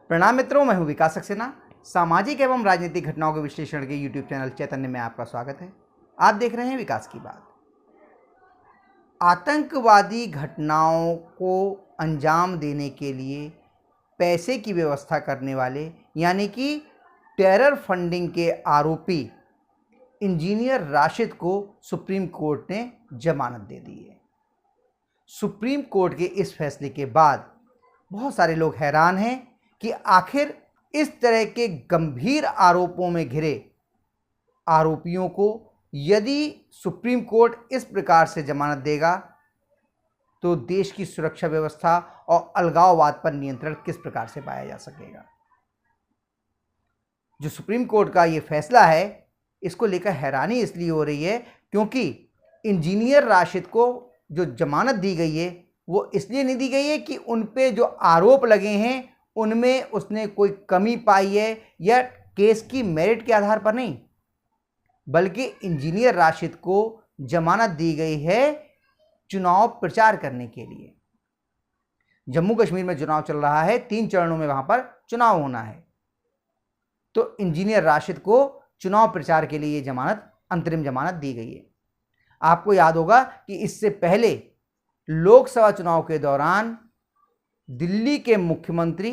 प्रणाम मित्रों, मैं हूं विकास सक्सेना। सामाजिक एवं राजनीतिक घटनाओं के विश्लेषण के यूट्यूब चैनल चैतन्य में आपका स्वागत है। आप देख रहे हैं विकास की बात। आतंकवादी घटनाओं को अंजाम देने के लिए पैसे की व्यवस्था करने वाले यानी कि टेरर फंडिंग के आरोपी इंजीनियर राशिद को सुप्रीम कोर्ट ने जमानत दे दी है। सुप्रीम कोर्ट के इस फैसले के बाद बहुत सारे लोग हैरान हैं कि आखिर इस तरह के गंभीर आरोपों में घिरे आरोपियों को यदि सुप्रीम कोर्ट इस प्रकार से जमानत देगा तो देश की सुरक्षा व्यवस्था और अलगाववाद पर नियंत्रण किस प्रकार से पाया जा सकेगा। जो सुप्रीम कोर्ट का ये फैसला है, इसको लेकर हैरानी इसलिए हो रही है क्योंकि इंजीनियर राशिद को जो जमानत दी गई है वो इसलिए नहीं दी गई है कि उन पे जो आरोप लगे हैं उनमें उसने कोई कमी पाई है या केस की मेरिट के आधार पर नहीं, बल्कि इंजीनियर राशिद को जमानत दी गई है चुनाव प्रचार करने के लिए। जम्मू कश्मीर में चुनाव चल रहा है, 3 चरणों में वहां पर चुनाव होना है, तो इंजीनियर राशिद को चुनाव प्रचार के लिए जमानत, अंतरिम जमानत दी गई है। आपको याद होगा कि इससे पहले लोकसभा चुनाव के दौरान दिल्ली के मुख्यमंत्री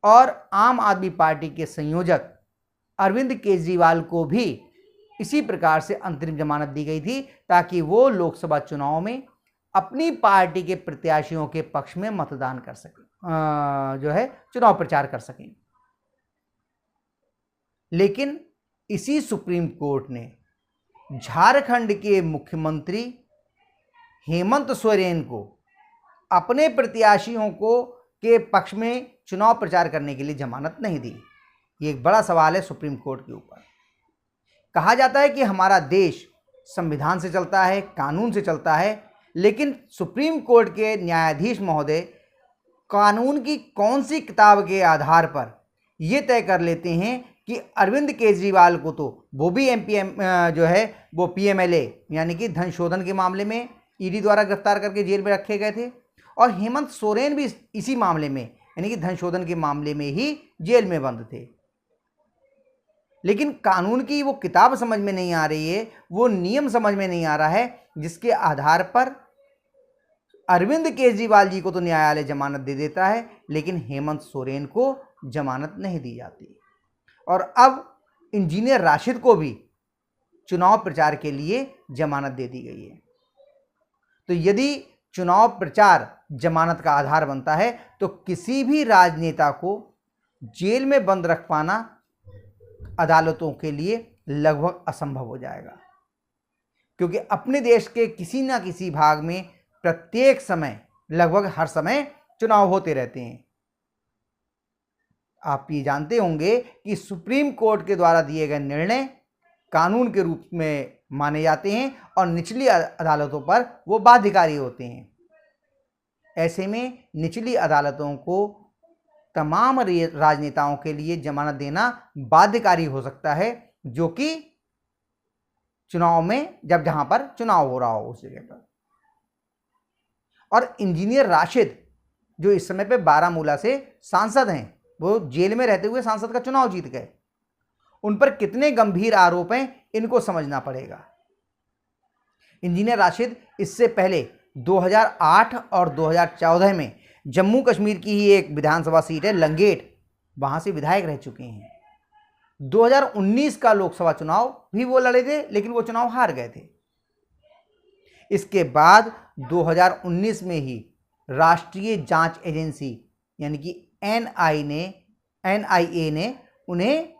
और आम आदमी पार्टी के संयोजक अरविंद केजरीवाल को भी इसी प्रकार से अंतरिम जमानत दी गई थी ताकि वो लोकसभा चुनाव में अपनी पार्टी के प्रत्याशियों के पक्ष में मतदान कर सकें, चुनाव प्रचार कर सकें। लेकिन इसी सुप्रीम कोर्ट ने झारखंड के मुख्यमंत्री हेमंत सोरेन को अपने प्रत्याशियों के पक्ष में चुनाव प्रचार करने के लिए जमानत नहीं दी। ये एक बड़ा सवाल है सुप्रीम कोर्ट के ऊपर। कहा जाता है कि हमारा देश संविधान से चलता है, कानून से चलता है, लेकिन सुप्रीम कोर्ट के न्यायाधीश महोदय कानून की कौन सी किताब के आधार पर ये तय कर लेते हैं कि अरविंद केजरीवाल को तो वो भी वो पीएमएलए यानी कि धन शोधन के मामले में ईडी द्वारा गिरफ्तार करके जेल में रखे गए थे, और हेमंत सोरेन भी इसी मामले में यानी कि धन शोधन के मामले में ही जेल में बंद थे। लेकिन कानून की वो किताब समझ में नहीं आ रही है, वो नियम समझ में नहीं आ रहा है जिसके आधार पर अरविंद केजरीवाल जी को तो न्यायालय जमानत दे देता है लेकिन हेमंत सोरेन को जमानत नहीं दी जाती। और अब इंजीनियर राशिद को भी चुनाव प्रचार के लिए जमानत दे दी गई है। तो यदि चुनाव प्रचार जमानत का आधार बनता है तो किसी भी राजनेता को जेल में बंद रख पाना अदालतों के लिए लगभग असंभव हो जाएगा, क्योंकि अपने देश के किसी ना किसी भाग में प्रत्येक समय, लगभग हर समय चुनाव होते रहते हैं। आप ये जानते होंगे कि सुप्रीम कोर्ट के द्वारा दिए गए निर्णय कानून के रूप में माने जाते हैं और निचली अदालतों पर वो बाध्यकारी होते हैं। ऐसे में निचली अदालतों को तमाम राजनेताओं के लिए जमानत देना बाध्यकारी हो सकता है, जो कि चुनाव में जहां पर चुनाव हो रहा हो उस जगह पर। और इंजीनियर राशिद जो इस समय पे बारामूला से सांसद हैं, वो जेल में रहते हुए सांसद का चुनाव जीत गए, उन पर कितने गंभीर आरोप हैं इनको समझना पड़ेगा। इंजीनियर राशिद इससे पहले 2008 और 2014 में जम्मू कश्मीर की ही एक विधानसभा सीट है लंगेट, वहां से विधायक रह चुके हैं। 2019 का लोकसभा चुनाव भी वो लड़े थे लेकिन वो चुनाव हार गए थे। इसके बाद 2019 में ही राष्ट्रीय जांच एजेंसी यानी कि एनआईए ने उन्हें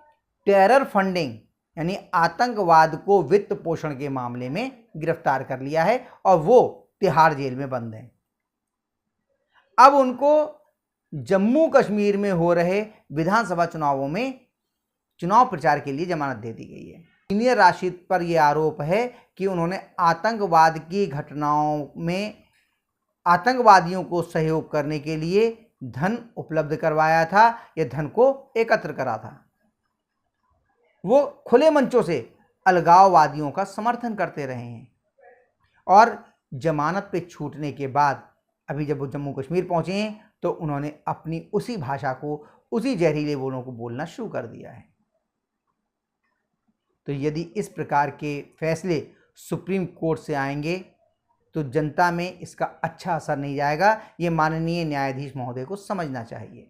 टेरर फंडिंग यानी आतंकवाद को वित्त पोषण के मामले में गिरफ्तार कर लिया है और वो तिहाड़ जेल में बंद हैं। अब उनको जम्मू कश्मीर में हो रहे विधानसभा चुनावों में चुनाव प्रचार के लिए जमानत दे दी गई है। इंजीनियर राशिद पर यह आरोप है कि उन्होंने आतंकवाद की घटनाओं में आतंकवादियों को सहयोग करने के लिए धन उपलब्ध करवाया था या धन को एकत्र करा था। वो खुले मंचों से अलगाववादियों का समर्थन करते रहे हैं और जमानत पे छूटने के बाद अभी जब वो जम्मू कश्मीर पहुंचे हैं तो उन्होंने अपनी उसी भाषा को उसी जहरीले बोलों को बोलना शुरू कर दिया है। तो यदि इस प्रकार के फैसले सुप्रीम कोर्ट से आएंगे तो जनता में इसका अच्छा असर नहीं जाएगा। ये माननीय न्यायाधीश महोदय को समझना चाहिए।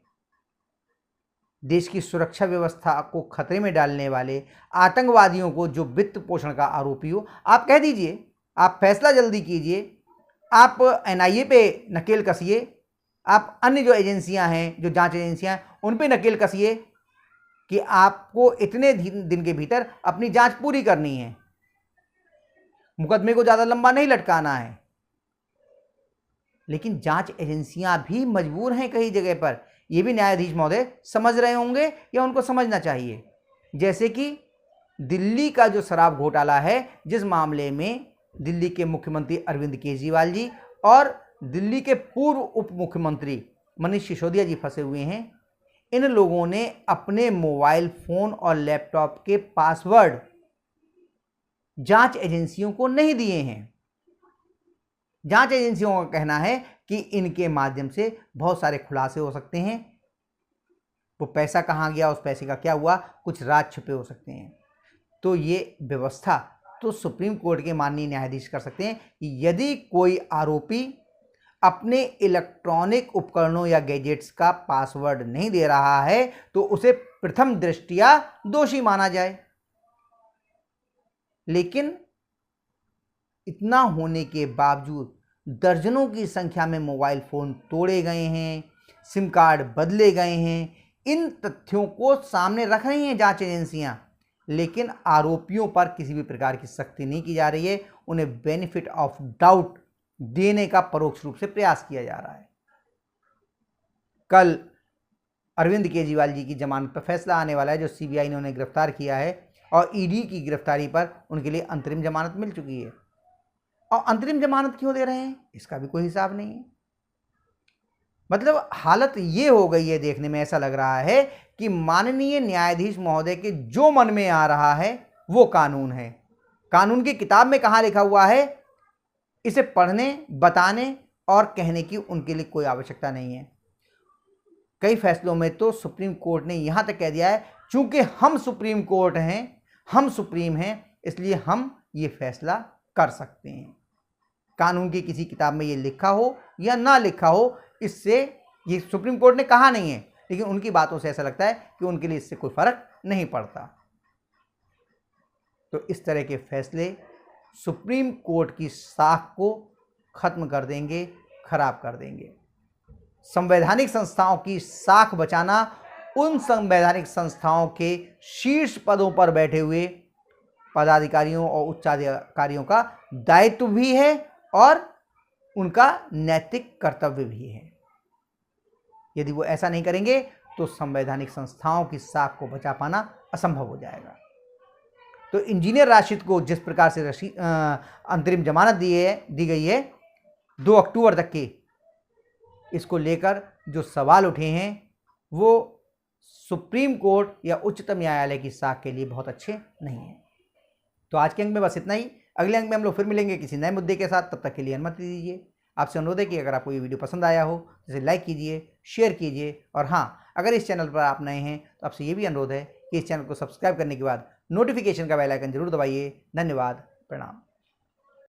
देश की सुरक्षा व्यवस्था को खतरे में डालने वाले आतंकवादियों को जो वित्त पोषण का आरोपी हो, आप कह दीजिए, आप फैसला जल्दी कीजिए, आप एनआईए पे नकेल कसिए, आप अन्य जो एजेंसियां हैं, जो जांच एजेंसियां हैं, उन पे नकेल कसिए कि आपको इतने दिन के भीतर अपनी जांच पूरी करनी है, मुकदमे को ज़्यादा लंबा नहीं लटकाना है। लेकिन जांच एजेंसियां भी मजबूर हैं कई जगह पर, ये भी न्यायाधीश महोदय समझ रहे होंगे या उनको समझना चाहिए। जैसे कि दिल्ली का जो शराब घोटाला है, जिस मामले में दिल्ली के मुख्यमंत्री अरविंद केजरीवाल जी और दिल्ली के पूर्व उप मुख्यमंत्री मनीष सिसोदिया जी फंसे हुए हैं। इन लोगों ने अपने मोबाइल फोन और लैपटॉप के पासवर्ड जांच एजेंसियों को नहीं दिए हैं। जांच एजेंसियों का कहना है कि इनके माध्यम से बहुत सारे खुलासे हो सकते हैं। वो पैसा कहाँ गया, उस पैसे का क्या हुआ, कुछ राज छिपे हो सकते हैं। तो ये व्यवस्था तो सुप्रीम कोर्ट के माननीय न्यायाधीश कर सकते हैं कि यदि कोई आरोपी अपने इलेक्ट्रॉनिक उपकरणों या गैजेट्स का पासवर्ड नहीं दे रहा है तो उसे प्रथम दृष्टया दोषी माना जाए। लेकिन इतना होने के बावजूद दर्जनों की संख्या में मोबाइल फोन तोड़े गए हैं, सिम कार्ड बदले गए हैं। इन तथ्यों को सामने रख रही हैं जांच एजेंसियां, लेकिन आरोपियों पर किसी भी प्रकार की सख्ती नहीं की जा रही है। उन्हें बेनिफिट ऑफ डाउट देने का परोक्ष रूप से प्रयास किया जा रहा है। कल अरविंद केजरीवाल जी की जमानत पर फैसला आने वाला है, जो सीबीआई ने उन्हें गिरफ्तार किया है, और ईडी की गिरफ्तारी पर उनके लिए अंतरिम जमानत मिल चुकी है। और अंतरिम जमानत क्यों दे रहे हैं, इसका भी कोई हिसाब नहीं है। मतलब हालत ये हो गई है, देखने में ऐसा लग रहा है कि माननीय न्यायाधीश महोदय के जो मन में आ रहा है वो कानून है। कानून की किताब में कहाँ लिखा हुआ है, इसे पढ़ने, बताने और कहने की उनके लिए कोई आवश्यकता नहीं है। कई फैसलों में तो सुप्रीम कोर्ट ने यहां तक कह दिया है, चूंकि हम सुप्रीम कोर्ट हैं, हम सुप्रीम हैं, इसलिए हम ये फैसला कर सकते हैं। कानून की किसी किताब में ये लिखा हो या ना लिखा हो, इससे ये सुप्रीम कोर्ट ने कहा नहीं है, लेकिन उनकी बातों से ऐसा लगता है कि उनके लिए इससे कोई फर्क नहीं पड़ता। तो इस तरह के फैसले सुप्रीम कोर्ट की साख को खत्म कर देंगे, खराब कर देंगे। संवैधानिक संस्थाओं की साख बचाना उन संवैधानिक संस्थाओं के शीर्ष पदों पर बैठे हुए पदाधिकारियों और उच्चाधिकारियों का दायित्व भी है और उनका नैतिक कर्तव्य भी है। यदि वो ऐसा नहीं करेंगे तो संवैधानिक संस्थाओं की साख को बचा पाना असंभव हो जाएगा। तो इंजीनियर राशिद को जिस प्रकार से अंतरिम जमानत दी गई है 2 अक्टूबर तक की, इसको लेकर जो सवाल उठे हैं वो सुप्रीम कोर्ट या उच्चतम न्यायालय की साख के लिए बहुत अच्छे नहीं हैं। तो आज के अंक में बस इतना ही। अगले अंक में हम लोग फिर मिलेंगे किसी नए मुद्दे के साथ। तब तक के लिए अनुमति दीजिए। आपसे अनुरोध है कि अगर आपको ये वीडियो पसंद आया हो तो इसे लाइक कीजिए, शेयर कीजिए, और हाँ, अगर इस चैनल पर आप नए हैं तो आपसे ये भी अनुरोध है कि इस चैनल को सब्सक्राइब करने के बाद नोटिफिकेशन का बेल आइकन जरूर दबाइए। धन्यवाद, प्रणाम।